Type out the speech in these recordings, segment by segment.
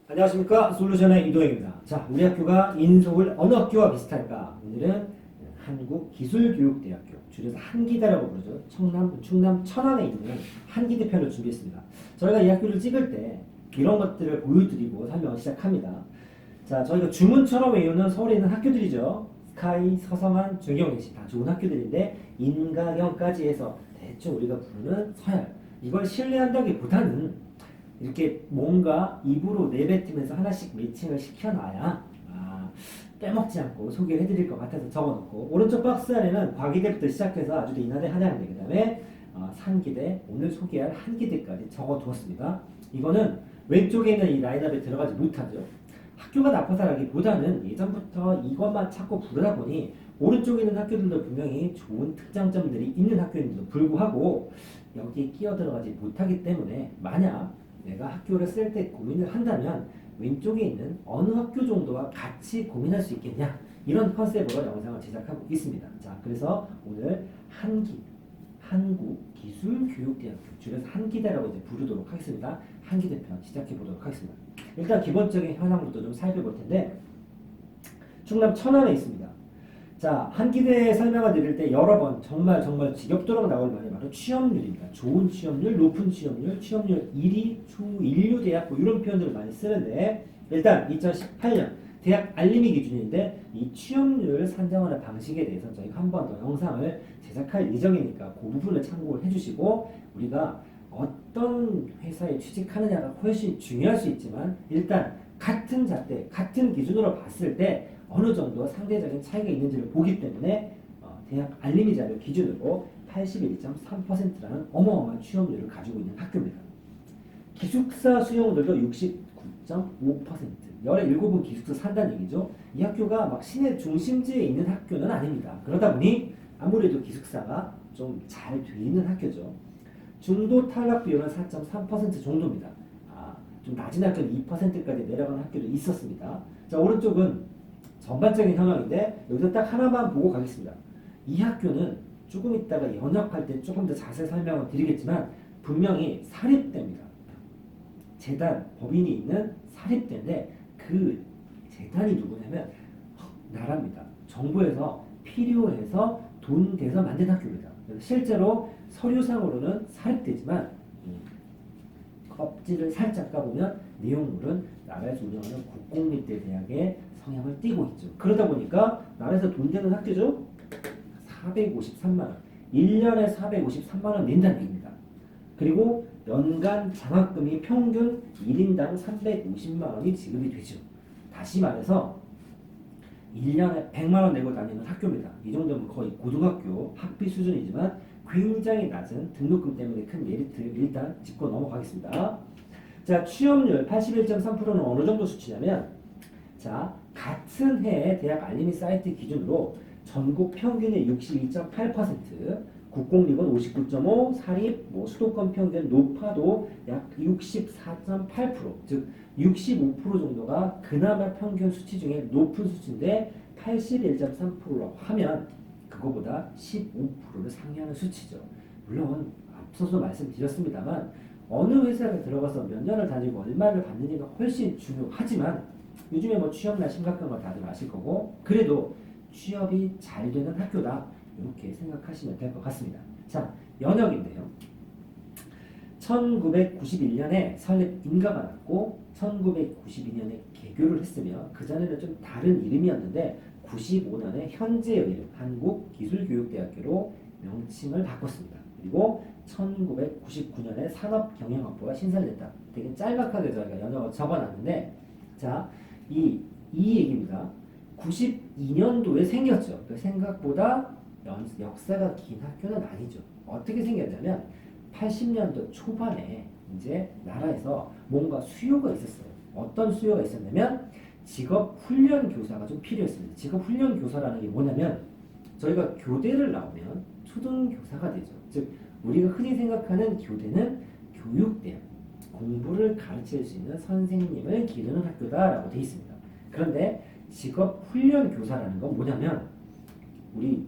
안녕하십니까, 솔루션의 이도영입니다. 자, 우리 학교가 인서울 어느 학교와 비슷할까? 오늘은 한국기술교육대학교, 줄여서 한기대라고 부르죠. 충남 천안에 있는 한기대 편을 준비했습니다. 저희가 이 학교를 찍을 때 이런 것들을 보여드리고 설명을 시작합니다. 자, 저희가 주문처럼 외우는 서울에 있는 학교들이죠. 스카이, 서성한, 중경예시 다 좋은 학교들인데 인가경까지 해서 대충 우리가 부르는 서열, 이걸 신뢰한다기보다는 이렇게 뭔가 입으로 내뱉으면서 하나씩 매칭을 시켜놔야 빼먹지 않고 소개를 해드릴 것 같아서 적어놓고, 오른쪽 박스 안에는 과기대부터 시작해서 아주대, 인하대, 한양대, 그 다음에 상기대, 오늘 소개할 한기대까지 적어두었습니다. 이거는 왼쪽에 있는 이 라인업에 들어가지 못하죠. 학교가 나쁘다라기보다는 예전부터 이것만 찾고 부르다 보니 오른쪽에 있는 학교들도 분명히 좋은 특장점들이 있는 학교인데도 불구하고 여기에 끼어 들어가지 못하기 때문에, 만약 내가 학교를 쓸 때 고민을 한다면 왼쪽에 있는 어느 학교 정도와 같이 고민할 수 있겠냐, 이런 컨셉으로 영상을 제작하고 있습니다. 자, 그래서 오늘 한국기술교육대학교, 줄여서 한기대라고 이제 부르도록 하겠습니다. 한기대 편 시작해 보도록 하겠습니다. 일단 기본적인 현황부터 좀 살펴볼 텐데, 충남 천안에 있습니다. 자, 한기대 설명을 드릴 때 여러 번 정말 지겹도록 나올 말이 바로 취업률입니다. 좋은 취업률, 높은 취업률, 취업률 1위, 초인류대학, 이런 표현들을 많이 쓰는데, 일단 2018년 대학 알림이 기준인데 이 취업률 산정하는 방식에 대해서 저희가 한 번 더 영상을 제작할 예정이니까 그 부분을 참고를 해주시고, 우리가 어떤 회사에 취직하느냐가 훨씬 중요할 수 있지만 일단 같은 잣대, 같은 기준으로 봤을 때 어느 정도 상대적인 차이가 있는지를 보기 때문에 대학 알림이 자료 기준으로 81.3%라는 어마어마한 취업률을 가지고 있는 학교입니다. 기숙사 수용률도 69.5%, 17분 기숙사 산다는 얘기죠. 이 학교가 막 시내 중심지에 있는 학교는 아닙니다. 그러다 보니 아무래도 기숙사가 좀 잘 돼 있는 학교죠. 중도 탈락 비율은 4.3% 정도입니다. 좀 낮은 학교는 2%까지 내려가는 학교도 있었습니다. 자, 오른쪽은 전반적인 현황인데 여기서 딱 하나만 보고 가겠습니다. 이 학교는 조금 있다가 연역할 때 조금 더 자세히 설명을 드리겠지만 분명히 사립대입니다. 재단, 법인이 있는 사립대인데 그 재단이 누구냐면 나라입니다. 정부에서 필요해서 돈 대서 만든 학교입니다. 실제로 서류상으로는 사립대지만 껍질을 살짝 까보면 내용물은 나라에서 운영하는 국공립대 대학의 성향을 띠고 있죠. 그러다 보니까 나라에서 돈 되는 학교죠. 453만 원. 1년에 453만 원 낸다는 얘기입니다. 그리고 연간 장학금이 평균 1인당 350만 원이 지급이 되죠. 다시 말해서 1년에 100만 원 내고 다니는 학교입니다. 이 정도면 거의 고등학교 학비 수준이지만 굉장히 낮은 등록금 때문에 큰 메리트 일단 짚고 넘어가겠습니다. 자, 취업률 81.3%는 어느 정도 수치냐면, 자, 같은 해에 대학 알림이 사이트 기준으로 전국 평균의 62.8%, 국공립은 59.5, 사립 수도권 평균 높아도 약 64.8%, 즉 65% 정도가 그나마 평균 수치 중에 높은 수치인데 81.3%라고 하면 그거보다 15%를 상회하는 수치죠. 물론 앞서서 말씀드렸습니다만 어느 회사를 들어가서 몇 년을 다니고 얼마를 받느냐가 훨씬 중요하지만 요즘에 뭐 취업난 심각한 거 다들 아실 거고, 그래도 취업이 잘 되는 학교다, 이렇게 생각하시면 될 것 같습니다. 자, 연역인데요. 1991년에 설립 인가가 났고 1992년에 개교를 했으며 그 전에는 좀 다른 이름이었는데 95년에 현재의 이름 한국기술교육대학교로 명칭을 바꿨습니다. 그리고 1999년에 산업경영학부가 신설됐다. 되게 짤막하게 저희가 연역을 적어놨는데, 자, 이 얘기입니다. 92년도에 생겼죠. 생각보다 역사가 긴 학교는 아니죠. 어떻게 생겼냐면 80년도 초반에 이제 나라에서 뭔가 수요가 있었어요. 어떤 수요가 있었냐면 직업훈련 교사가 좀 필요했습니다. 직업훈련 교사라는 게 뭐냐면 저희가 교대를 나오면 초등교사가 되죠. 즉 우리가 흔히 생각하는 교대는 교육대학, 공부를 가르칠 수 있는 선생님을 기르는 학교다라고 되어 있습니다. 그런데 직업훈련 교사라는 건 뭐냐면 우리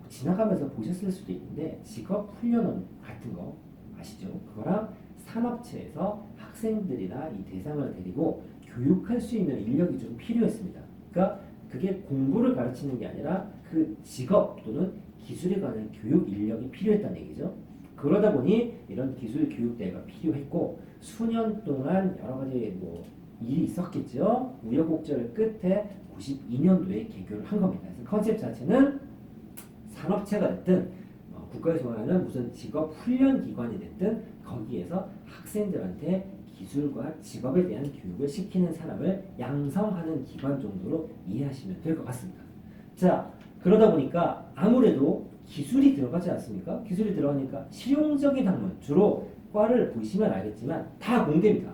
지나가면서 보셨을 수도 있는데 직업훈련원 같은 거 아시죠? 그거랑 산업체에서 학생들이나 이 대상을 데리고 교육할 수 있는 인력이 좀 필요했습니다. 그러니까 그게 공부를 가르치는 게 아니라 그 직업 또는 기술에 관한 교육 인력이 필요했다는 얘기죠. 그러다 보니 이런 기술 교육대회가 필요했고 수년 동안 여러 가지 뭐 일이 있었겠죠. 우여곡절 끝에 92년도에 개교를 한 겁니다. 그래서 컨셉 자체는 산업체가 됐든 국가에서 원하는 무슨 직업 훈련 기관이 됐든 거기에서 학생들한테 기술과 직업에 대한 교육을 시키는 사람을 양성하는 기관 정도로 이해하시면 될 것 같습니다. 자, 그러다 보니까 아무래도 기술이 들어가지 않습니까? 기술이 들어가니까 실용적인 학문, 주로 과를 보시면 알겠지만 다 공대입니다.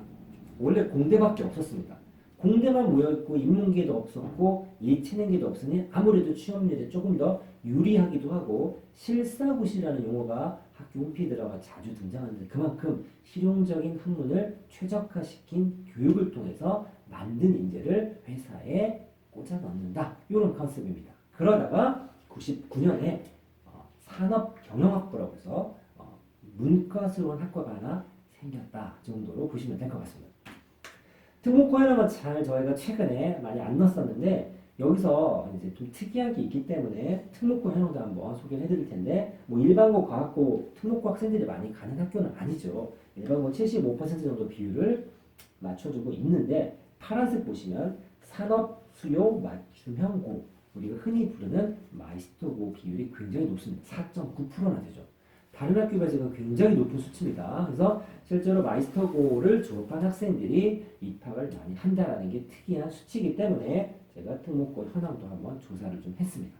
원래 공대밖에 없었습니다. 공대만 모여있고 인문계도 없었고 예체능계도 없으니 아무래도 취업률에 조금 더 유리하기도 하고 실사고시라는 용어가 학교 홈페이지에 들어가 자주 등장하는데 그만큼 실용적인 학문을 최적화시킨 교육을 통해서 만든 인재를 회사에 꽂아 넣는다. 이런 컨셉입니다. 그러다가 99년에 산업경영학부라고 해서 문과스러운 학과가 하나 생겼다 정도로 보시면 될 것 같습니다. 특목고 하나만 잘 저희가 최근에 많이 안 넣었었는데 여기서 이제 좀 특이한 게 있기 때문에 특목고 현황도 한번 소개를 해드릴 텐데 뭐 일반고, 과학고, 특목고 학생들이 많이 가는 학교는 아니죠. 일반고 75% 정도 비율을 맞춰주고 있는데 파란색 보시면 산업 수요 맞춤형고 우리가 흔히 부르는 마이스터고 비율이 굉장히 높습니다. 4.9%나 되죠. 다른 학교가 지금 굉장히 높은 수치입니다. 그래서 실제로 마이스터고를 졸업한 학생들이 입학을 많이 한다는 게 특이한 수치이기 때문에 제가 특목고 현황도 한번 조사를 좀 했습니다.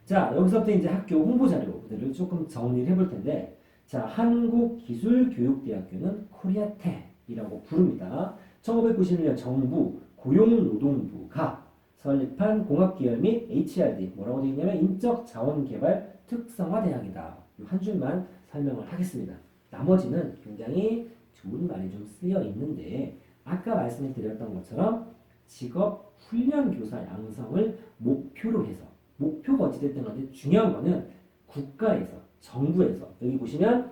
자, 여기서부터 이제 학교 홍보 자료들을 조금 정리를 해볼 텐데, 자, 한국기술교육대학교는 코리아텍이라고 부릅니다. 1991년 정부 고용노동부가 설립한 공학기열 및 HRD 뭐라고 되어 있냐면 인적자원개발 특성화대학이다. 이 한 줄만 설명을 하겠습니다. 나머지는 굉장히 좋은 말이 좀 쓰여 있는데 아까 말씀해 드렸던 것처럼 직업 훈련 교사 양성을 목표로 해서 목표가 어찌됐든 간에 중요한 거는 국가에서 정부에서 여기 보시면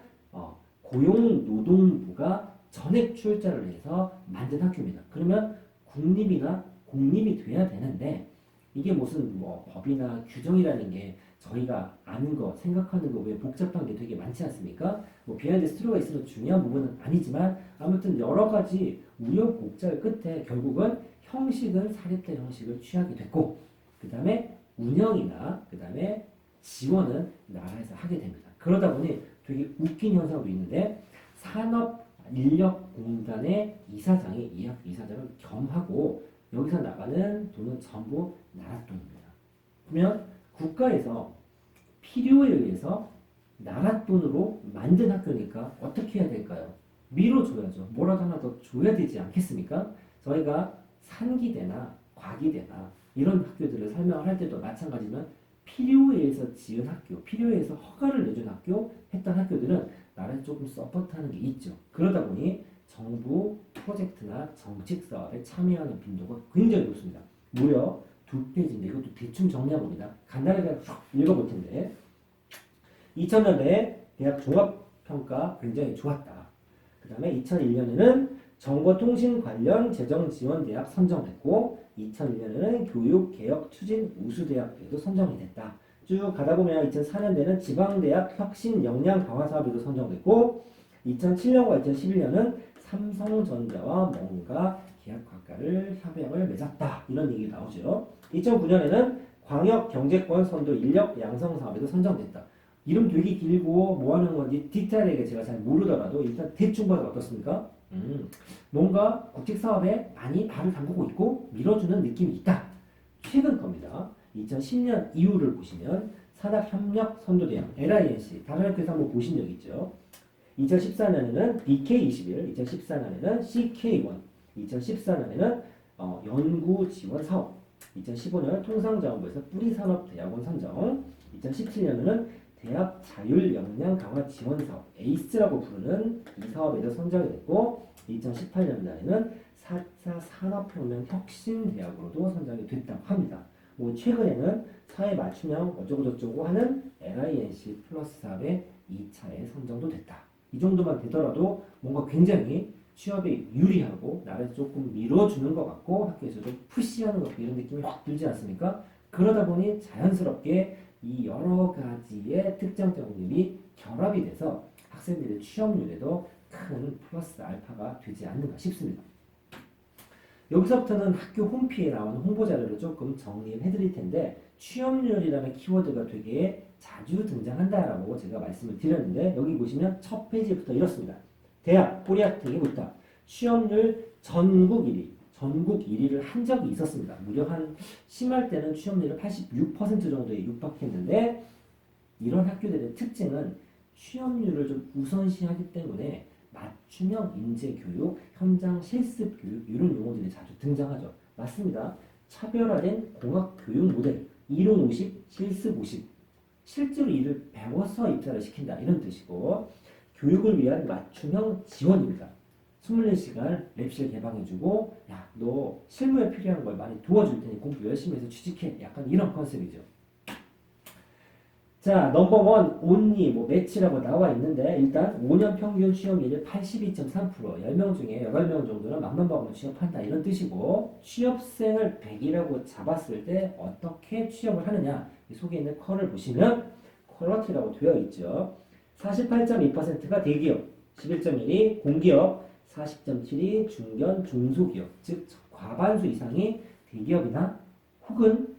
고용노동부가 전액 출자를 해서 만든 학교입니다. 그러면 국립이나 공립이 돼야 되는데 이게 무슨 뭐 법이나 규정이라는 게 저희가 아는 거, 생각하는 거 외에 복잡한 게 되게 많지 않습니까? 뭐 비하인드 스토리가 있어서 중요한 부분은 아니지만 아무튼 여러 가지 우여곡절 끝에 결국은 형식은 사립대 형식을 취하게 됐고 그 다음에 운영이나 그 다음에 지원은 나라에서 하게 됩니다. 그러다 보니 되게 웃긴 현상도 있는데 산업인력공단의 이사장이 이 학교 이사장을 겸하고 여기서 나가는 돈은 전부 나라 돈입니다. 그러면 국가에서 필요에 의해서 나라 돈으로 만든 학교니까 어떻게 해야 될까요? 밀어줘야죠. 뭐라도 하나 더 줘야 되지 않겠습니까? 저희가 산기대나 과기대나 이런 학교들을 설명을 할 때도 마찬가지지만 필요에 의해서 지은 학교, 필요에 의해서 허가를 내준 학교, 했던 학교들은 나라에서 조금 서포트하는 게 있죠. 그러다 보니 정부 프로젝트나 정책 사업에 참여하는 빈도가 굉장히 높습니다. 무려 2페이지인데 이것도 대충 정리해 봅니다. 간단하게 읽어볼 텐데 2000년대에 대학 종합평가 굉장히 좋았다. 그 다음에 2001년에는 정보통신 관련 재정지원대학 선정됐고 2001년에는 교육개혁 추진 우수대학에도 선정이 됐다. 쭉 가다 보면 2004년대는 지방대학 혁신 역량 강화 사업에도 선정됐고 2007년과 2011년은 삼성전자와 뭔가 계약학과를 협약을 맺었다. 이런 얘기 나오죠. 2009년에는 광역경제권 선도 인력 양성 사업에도 선정됐다. 이름 되게 길고 뭐 하는 건지 디테일하게 제가 잘 모르더라도 일단 대충 봐도 어떻습니까? 뭔가 국책사업에 많이 발을 담그고 있고 밀어주는 느낌이 있다. 최근 겁니다. 2010년 이후를 보시면 산학협력선도대학 LINC 다른 학교에서 한번 보신 적 있죠. 2014년에는 BK21, 2014년에는 CK1, 2014년에는 연구지원사업, 2015년 통상자원부에서 뿌리산업대학원 선정, 2017년에는 대학 자율 역량 강화 지원 사업 에이스라고 부르는 이 사업에도 선정이 됐고 2018년에는 4차 산업혁명 혁신대학으로도 선정이 됐다고 합니다. 뭐 최근에는 사회 맞춤형 어쩌고저쩌고 하는 LINC 플러스 사업의 2차에 선정도 됐다. 이 정도만 되더라도 뭔가 굉장히 취업에 유리하고 나를 조금 밀어주는 것 같고 학교에서 좀 푸시하는 것 같고 이런 느낌이 확 들지 않습니까? 그러다 보니 자연스럽게 이 여러 가지의 특장점들이 결합이 돼서 학생들의 취업률에도 큰 플러스 알파가 되지 않는가 싶습니다. 여기서부터는 학교 홈피에 나오는 홍보 자료를 조금 정리를 해드릴 텐데 취업률이라는 키워드가 되게 자주 등장한다라고 제가 말씀을 드렸는데 여기 보시면 첫 페이지부터 이렇습니다. 대학, 꼬리학생이 붙다. 취업률 전국 1위. 전국 1위를 한 적이 있었습니다. 무려 한 심할 때는 취업률을 86% 정도에 육박했는데 이런 학교들의 특징은 취업률을 좀 우선시하기 때문에 맞춤형 인재교육, 현장 실습교육 이런 용어들이 자주 등장하죠. 맞습니다. 차별화된 공학교육 모델, 이론 50, 실습 50. 실제로 이를 배워서 입사를 시킨다 이런 뜻이고 교육을 위한 맞춤형 지원입니다. 24시간 랩실 개방해주고 야, 너 실무에 필요한 걸 많이 도와줄 테니 공부 열심히 해서 취직해. 약간 이런 컨셉이죠. 자, 넘버원, 온리, 매치라고 나와 있는데 일단 5년 평균 취업률이 82.3%, 10명 중에 8명 정도는 맘만 먹으면 취업한다 이런 뜻이고 취업생을 100이라고 잡았을 때 어떻게 취업을 하느냐 이 속에 있는 컬을 보시면 퀄러티라고 되어 있죠. 48.2%가 대기업, 11.1이 공기업, 40.7이 중견, 중소기업, 즉 과반수 이상이 대기업이나 혹은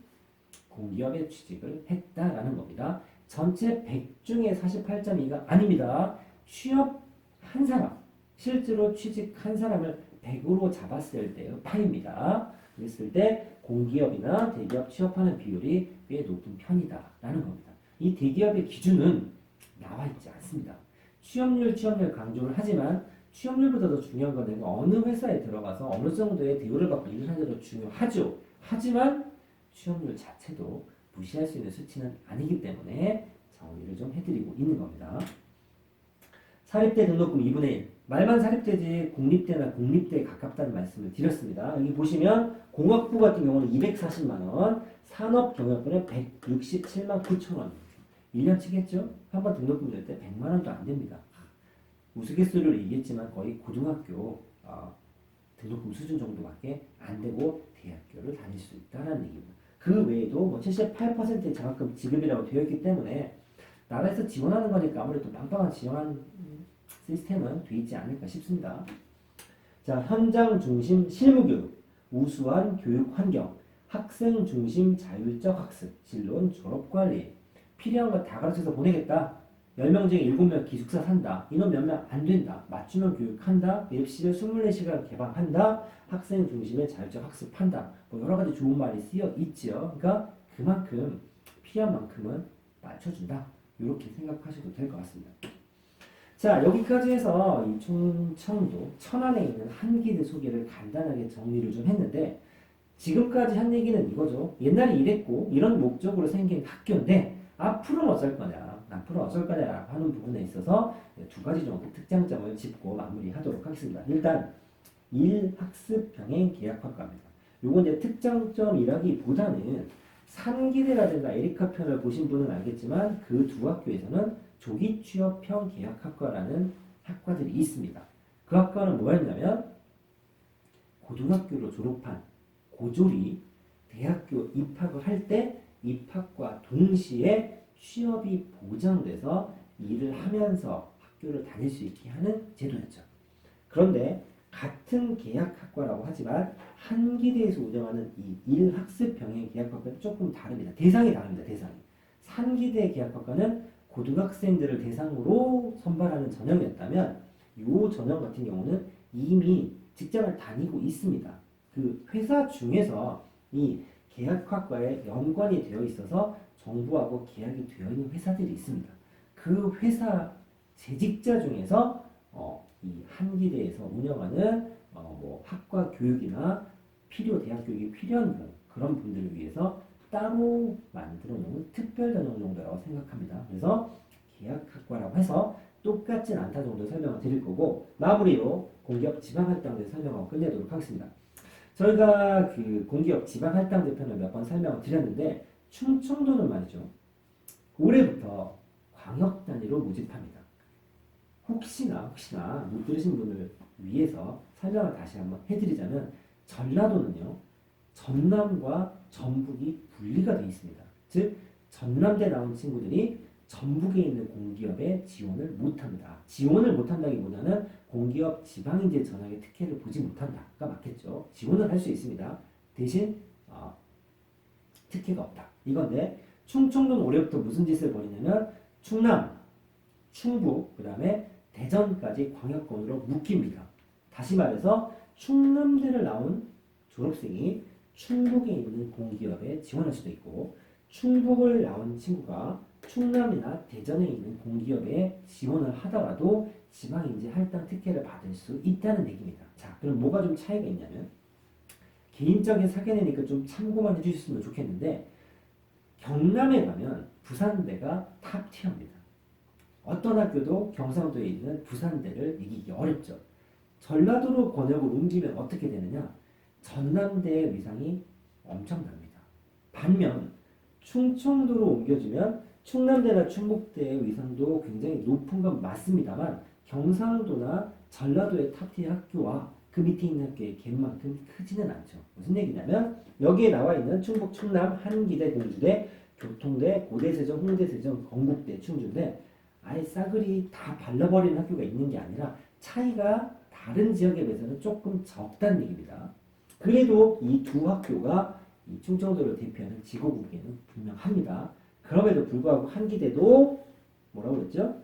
공기업에 취직을 했다라는 겁니다. 전체 100 중에 48.2가 아닙니다. 취업 한 사람, 실제로 취직한 사람을 100으로 잡았을 때의 파입니다. 그랬을 때 공기업이나 대기업 취업하는 비율이 꽤 높은 편이다라는 겁니다. 이 대기업의 기준은 나와 있지 않습니다. 취업률 강조를 하지만 취업률보다 더 중요한 건 내가 어느 회사에 들어가서 어느 정도의 대우를 받고 일을 하는 게 더 중요하죠. 하지만 취업률 자체도 무시할 수 있는 수치는 아니기 때문에 정리를 좀 해드리고 있는 겁니다. 사립대 등록금 2분의 1. 말만 사립대지 공립대나 공립대에 가깝다는 말씀을 드렸습니다. 여기 보시면 공학부 같은 경우는 240만 원, 산업경영부는 167만 9천 원. 1년치겠죠? 한번 등록금 낼 때 100만 원도 안 됩니다. 우스갯소리로 얘기했지만 거의 고등학교 등록금 수준 정도밖에 안 되고 대학교를 다닐 수 있다는 얘기입니다. 그 외에도 78%의 장학금 지급이라고 되어 있기 때문에 나라에서 지원하는 거니까 아무래도 빵빵한 지원 시스템은 되어 있지 않을까 싶습니다. 자, 현장 중심 실무교육, 우수한 교육 환경, 학생 중심 자율적 학습, 진로는 졸업관리, 필요한 거 다 가르쳐서 보내겠다. 10명 중에 7명 기숙사 산다. 인원 몇 명 안 된다. 맞춤형 교육한다. 랩실을 24시간 개방한다. 학생 중심의 자율적 학습한다. 여러 가지 좋은 말이 쓰여 있죠. 그러니까 그만큼 필요한 만큼은 맞춰준다. 이렇게 생각하셔도 될 것 같습니다. 자, 여기까지 해서 이 충청도 천안에 있는 한기대 소개를 간단하게 정리를 좀 했는데 지금까지 한 얘기는 이거죠. 옛날에 이랬고 이런 목적으로 생긴 학교인데 앞으로는 어쩔 거냐, 하는 부분에 있어서 두 가지 정도 특장점을 짚고 마무리하도록 하겠습니다. 일단 1학습 병행 계약학과입니다. 요건 이제 특장점이라기보다는 산기대라든가 에리카 편을 보신 분은 알겠지만 그 두 학교에서는 조기 취업형 계약학과라는 학과들이 있습니다. 그 학과는 뭐였냐면 고등학교로 졸업한 고졸이 대학교 입학을 할 때 입학과 동시에 취업이 보장돼서 일을 하면서 학교를 다닐 수 있게 하는 제도였죠. 그런데 같은 계약학과라고 하지만 한기대에서 운영하는 이 1학습 병행 계약학과는 조금 다릅니다. 대상이 다릅니다. 대상이. 산기대 계약학과는 고등학생들을 대상으로 선발하는 전형이었다면 이 전형 같은 경우는 이미 직장을 다니고 있습니다. 그 회사 중에서 이 계약학과에 연관이 되어 있어서 정부하고 계약이 되어 있는 회사들이 있습니다. 그 회사 재직자 중에서 이 한기대에서 운영하는 학과 교육이나 대학 교육이 필요한 그런 분들을 위해서 따로 만들어 놓은 특별 전형 정도라고 생각합니다. 그래서 계약학과라고 해서 똑같진 않다 정도 설명을 드릴 거고 마무리로 공기업 지방할당제 설명하고 끝내도록 하겠습니다. 저희가 그 공기업 지방할당제 편을 몇 번 설명을 드렸는데 충청도는 말이죠. 올해부터 광역 단위로 모집합니다. 혹시나 못 들으신 분을 위해서 설명을 다시 한번 해드리자면 전라도는요 전남과 전북이 분리가 되어 있습니다. 즉 전남대 나온 친구들이 전북에 있는 공기업에 지원을 못합니다. 지원을 못한다기보다는 공기업 지방인재 전형의 특혜를 보지 못한다가 맞겠죠. 지원을 할 수 있습니다. 대신 특혜가 없다. 이건데 충청도는 올해부터 무슨 짓을 벌이냐면 충남, 충북, 그 다음에 대전까지 광역권으로 묶입니다. 다시 말해서 충남대를 나온 졸업생이 충북에 있는 공기업에 지원할 수도 있고 충북을 나온 친구가 충남이나 대전에 있는 공기업에 지원을 하더라도 지방인재 할당 특혜를 받을 수 있다는 얘기입니다. 자, 그럼 뭐가 좀 차이가 있냐면 개인적인 사견이니까 좀 참고만 해주셨으면 좋겠는데 경남에 가면 부산대가 탑티어입니다. 어떤 학교도 경상도에 있는 부산대를 이기기 어렵죠. 전라도로 권역을 옮기면 어떻게 되느냐? 전남대의 위상이 엄청납니다. 반면 충청도로 옮겨주면 충남대나 충북대의 위상도 굉장히 높은 건 맞습니다만 경상도나 전라도의 탑티어 학교와 그 밑에 있는 학교의 갭만큼 크지는 않죠. 무슨 얘기냐면 여기에 나와 있는 충북, 충남, 한기대, 공주대, 교통대, 고대세정, 홍대세정, 건국대, 충주대 아예 싸그리 다 발라버리는 학교가 있는 게 아니라 차이가 다른 지역에 비해서는 조금 적다는 얘기입니다. 그래도 이 두 학교가 이 충청도를 대표하는 지도국에는 분명합니다. 그럼에도 불구하고 한기대도 뭐라고 그랬죠?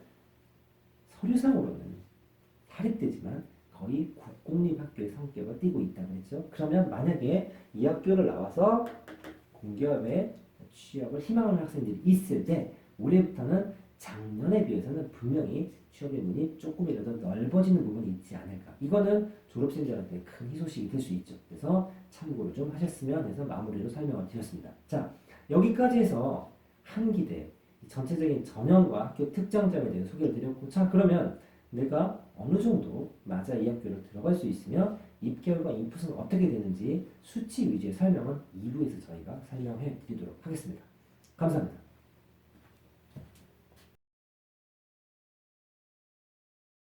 서류상으로는 사립대지만 거의 국공립학교의 성격을 띠고 있다고 했죠. 그러면 만약에 이 학교를 나와서 공기업에 취업을 희망하는 학생들이 있을 때 올해부터는 작년에 비해서는 분명히 취업의 문이 조금이라도 넓어지는 부분이 있지 않을까. 이거는 졸업생들한테 큰 희소식이 될 수 있죠. 그래서 참고를 좀 하셨으면 해서 마무리로 설명을 드렸습니다. 자, 여기까지 해서 한기대 전체적인 전형과 학교 특장점에 대해서 소개를 드렸고, 자 그러면 내가 어느 정도 맞아 이 학교를 들어갈 수 있으며 입결과 인풋은 어떻게 되는지 수치 위주의 설명은 2부에서 저희가 설명해 드리도록 하겠습니다. 감사합니다.